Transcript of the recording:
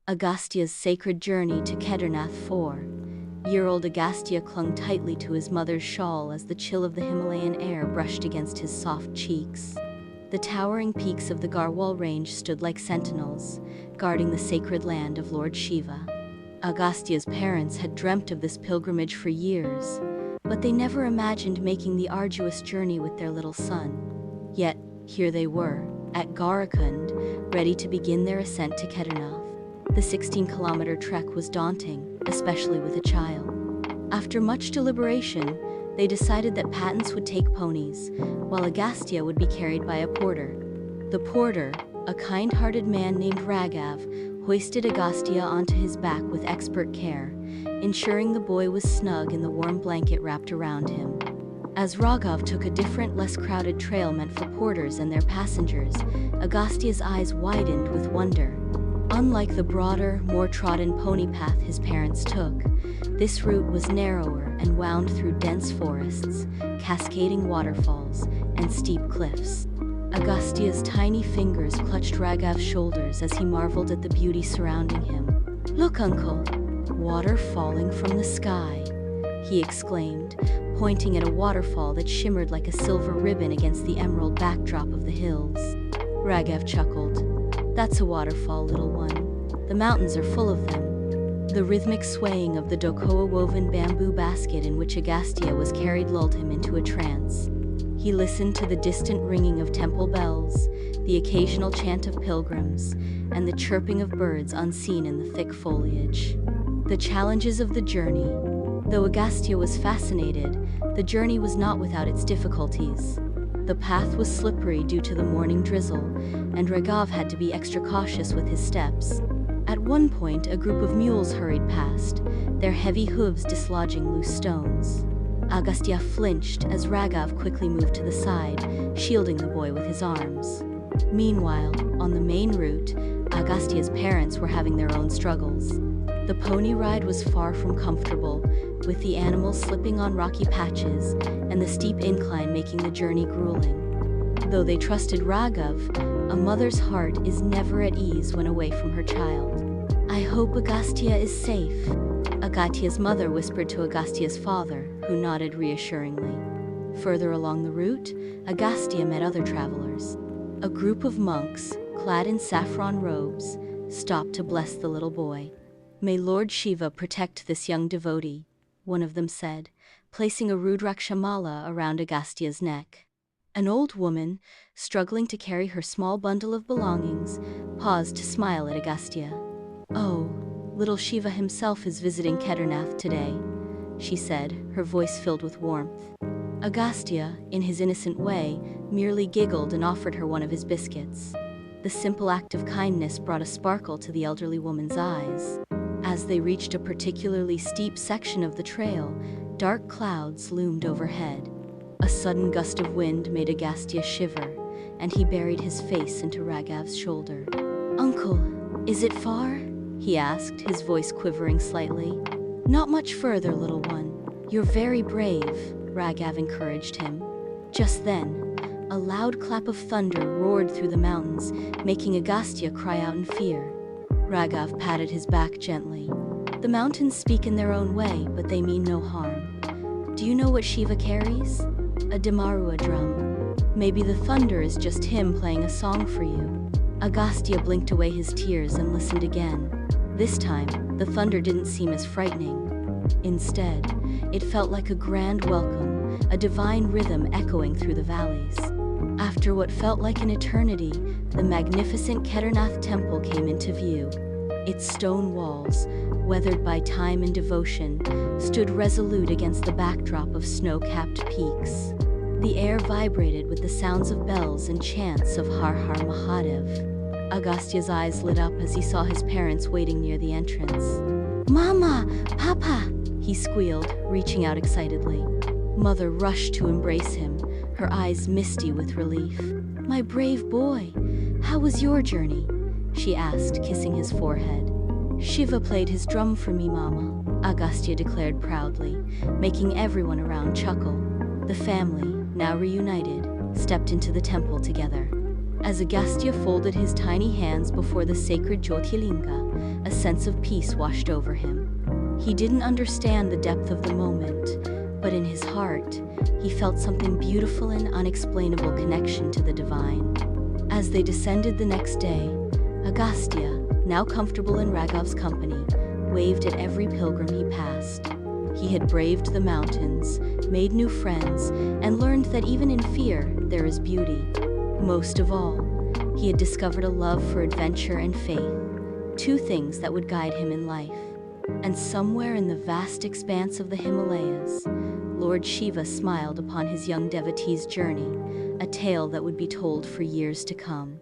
Agastya's sacred journey to Kedarnath. 4-year-old Agastya clung tightly to his mother's shawl as the chill of the Himalayan air brushed against his soft cheeks. The towering peaks of the Garhwal range stood like sentinels, guarding the sacred land of Lord Shiva. Agastya's parents had dreamt of this pilgrimage for years, but they never imagined making the arduous journey with their little son. Yet, here they were, at Garakund, ready to begin their ascent to Kedarnath. The 16-kilometer trek was daunting, especially with a child. After much deliberation, they decided that Patents would take ponies, while Agastya would be carried by a porter. The porter, a kind-hearted man named Raghav, hoisted Agastya onto his back with expert care, ensuring the boy was snug in the warm blanket wrapped around him. As Raghav took a different, less crowded trail meant for porters and their passengers, Agastya's eyes widened with wonder. Unlike the broader, more trodden pony path his parents took, this route was narrower and wound through dense forests, cascading waterfalls, and steep cliffs. Agastya's tiny fingers clutched Raghav's shoulders as he marveled at the beauty surrounding him. "Look, uncle! Water falling from the sky," he exclaimed, pointing at a waterfall that shimmered like a silver ribbon against the emerald backdrop of the hills. Raghav chuckled. "That's a waterfall, little one. The mountains are full of them." The rhythmic swaying of the dokoa-woven bamboo basket in which Agastya was carried lulled him into a trance. He listened to the distant ringing of temple bells, the occasional chant of pilgrims, and the chirping of birds unseen in the thick foliage. The challenges of the journey. Though Agastya was fascinated, the journey was not without its difficulties. The path was slippery due to the morning drizzle, and Raghav had to be extra cautious with his steps. At one point, a group of mules hurried past, their heavy hooves dislodging loose stones. Agastya flinched as Raghav quickly moved to the side, shielding the boy with his arms. Meanwhile, on the main route, Agastya's parents were having their own struggles. The pony ride was far from comfortable, with the animals slipping on rocky patches and the steep incline making the journey grueling. Though they trusted Raghav, a mother's heart is never at ease when away from her child. "I hope Agastya is safe," Agastya's mother whispered to Agastya's father, who nodded reassuringly. Further along the route, Agastya met other travelers. A group of monks, clad in saffron robes, stopped to bless the little boy. "May Lord Shiva protect this young devotee," one of them said, placing a Rudraksha mala around Agastya's neck. An old woman, struggling to carry her small bundle of belongings, paused to smile at Agastya. "Oh, little Shiva himself is visiting Kedarnath today," she said, her voice filled with warmth. Agastya, in his innocent way, merely giggled and offered her one of his biscuits. The simple act of kindness brought a sparkle to the elderly woman's eyes. As they reached a particularly steep section of the trail, dark clouds loomed overhead. A sudden gust of wind made Agastya shiver, and he buried his face into Raghav's shoulder. "Uncle, is it far?" he asked, his voice quivering slightly. "Not much further, little one. You're very brave," Raghav encouraged him. Just then, a loud clap of thunder roared through the mountains, making Agastya cry out in fear. Raghav patted his back gently. "The mountains speak in their own way, but they mean no harm. Do you know what Shiva carries? A Damarua drum. Maybe the thunder is just him playing a song for you." Agastya blinked away his tears and listened again. This time, the thunder didn't seem as frightening. Instead, it felt like a grand welcome, a divine rhythm echoing through the valleys. After what felt like an eternity, the magnificent Kedarnath temple came into view. Its stone walls, weathered by time and devotion, stood resolute against the backdrop of snow-capped peaks. The air vibrated with the sounds of bells and chants of Har Har Mahadev. Agastya's eyes lit up as he saw his parents waiting near the entrance. "Mama! Papa!" he squealed, reaching out excitedly. Mother rushed to embrace him, her eyes misty with relief. "My brave boy, how was your journey?" she asked, kissing his forehead. "Shiva played his drum for me, Mama," Agastya declared proudly, making everyone around chuckle. The family, now reunited, stepped into the temple together. As Agastya folded his tiny hands before the sacred Jyotirlinga, a sense of peace washed over him. He didn't understand the depth of the moment, but in his heart, he felt something beautiful and unexplainable connection to the divine. As they descended the next day, Agastya, now comfortable in Raghav's company, waved at every pilgrim he passed. He had braved the mountains, made new friends, and learned that even in fear, there is beauty. Most of all, he had discovered a love for adventure and faith, two things that would guide him in life. And somewhere in the vast expanse of the Himalayas, Lord Shiva smiled upon his young devotee's journey, a tale that would be told for years to come.